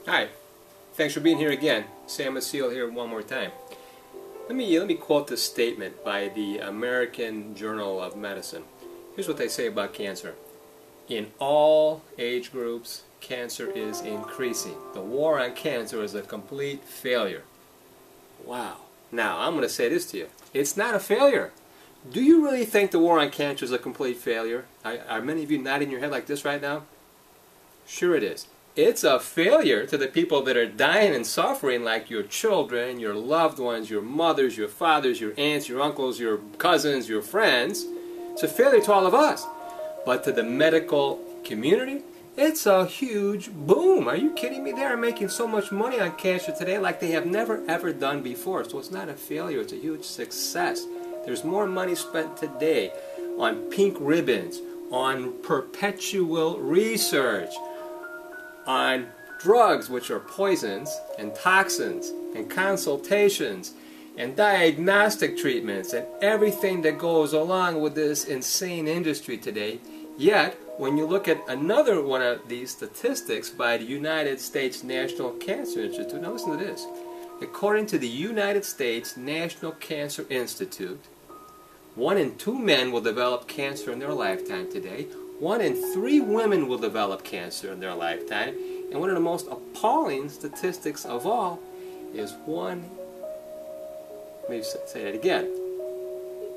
Hi, thanks for being here again. Sam Aseel here one more time. Let me quote this statement by the American Journal of Medicine. Here's what they say about cancer. In all age groups, cancer is increasing. The war on cancer is a complete failure. Wow. Now, I'm going to say this to you. It's not a failure. Do you really think the war on cancer is a complete failure? Are many of you nodding your head like this right now? Sure it is. It's a failure to the people that are dying and suffering, like your children, your loved ones, your mothers, your fathers, your aunts, your uncles, your cousins, your friends. It's a failure to all of us. But to the medical community, it's a huge boom. Are you kidding me? They are making so much money on cancer today like they have never ever done before. So it's not a failure, it's a huge success. There's more money spent today on pink ribbons, on perpetual research, on drugs, which are poisons and toxins and consultations and diagnostic treatments and everything that goes along with this insane industry today. Yet, when you look at another one of these statistics by the United States National Cancer Institute, now listen to this. According to the United States National Cancer Institute, 1 in 2 men will develop cancer in their lifetime today. 1 in 3 women will develop cancer in their lifetime. And one of the most appalling statistics of all is let me say that again.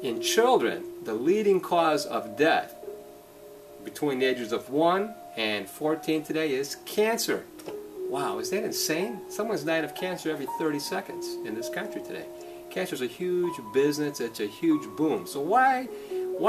In children, the leading cause of death between the ages of 1 and 14 today is cancer. Wow, is that insane? Someone's dying of cancer every 30 seconds in this country today. Cancer is a huge business, it's a huge boom. So why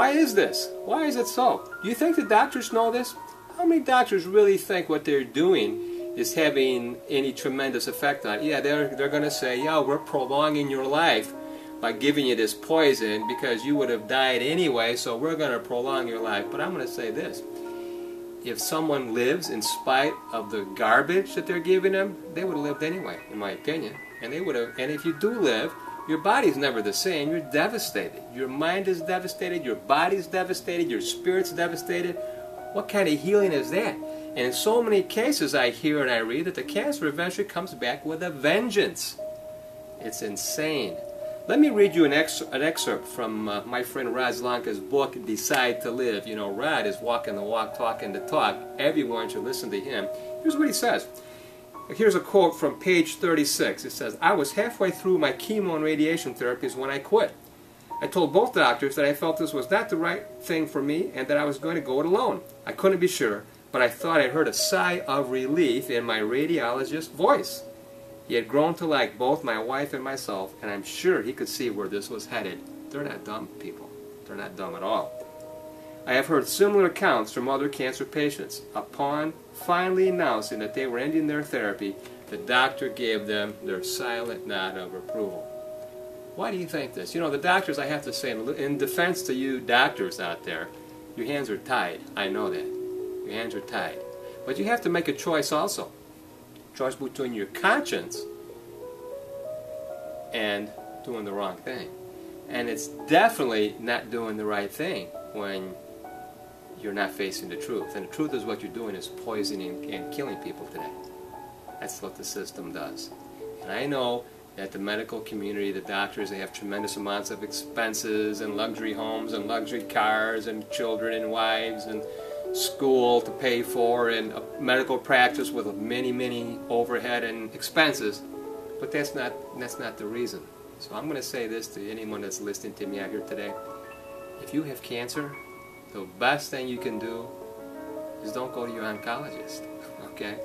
is this? Why is it so? Do you think the doctors know this? How many doctors really think what they're doing is having any tremendous effect on it? Yeah, they're going to say, yeah, we're prolonging your life by giving you this poison because you would have died anyway, so we're going to prolong your life. But I'm going to say this. If someone lives in spite of the garbage that they're giving them, they would have lived anyway, in my opinion. And they would have. And if you do live, your body's never the same. You're devastated. Your mind is devastated. Your body's devastated. Your spirit's devastated. What kind of healing is that? And in so many cases I hear and I read that the cancer eventually comes back with a vengeance. It's insane. Let me read you an excerpt from my friend Rod Zlanka's book, Decide to Live. You know, Rod is walking the walk, talking the talk. Everyone should listen to him. Here's what he says. Here's a quote from page 36. It says, I was halfway through my chemo and radiation therapies when I quit. I told both doctors that I felt this was not the right thing for me and that I was going to go it alone. I couldn't be sure, but I thought I heard a sigh of relief in my radiologist's voice. He had grown to like both my wife and myself, and I'm sure he could see where this was headed. They're not dumb people. They're not dumb at all. I have heard similar accounts from other cancer patients. Upon finally announcing that they were ending their therapy, the doctor gave them their silent nod of approval. Why do you think this? You know, the doctors, I have to say, in defense to you doctors out there, your hands are tied. I know that. Your hands are tied. But you have to make a choice also. Choice between your conscience and doing the wrong thing. And it's definitely not doing the right thing when you're not facing the truth. And the truth is what you're doing is poisoning and killing people today. That's what the system does. And I know that the medical community, the doctors, they have tremendous amounts of expenses and luxury homes and luxury cars and children and wives and school to pay for and a medical practice with many, many overhead and expenses. But that's not the reason. So I'm going to say this to anyone that's listening to me out here today. If you have cancer, the best thing you can do is don't go to your oncologist. Okay?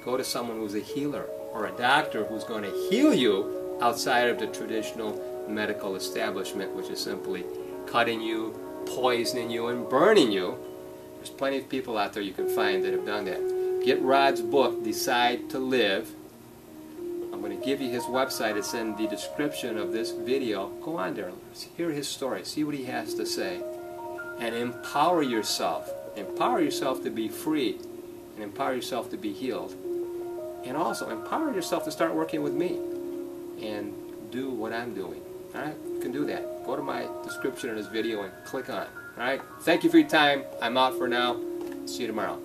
Go to someone who's a healer or a doctor who's going to heal you outside of the traditional medical establishment, which is simply cutting you, poisoning you, and burning you. There's plenty of people out there you can find that have done that. Get Rod's book, Decide to Live. I'm going to give you his website. It's in the description of this video. Go on there, hear his story, see what he has to say, and empower yourself. Empower yourself to be free, and empower yourself to be healed. And also empower yourself to start working with me and do what I'm doing. Alright? You can do that. Go to my description in this video and click on it. Alright? Thank you for your time. I'm out for now. See you tomorrow.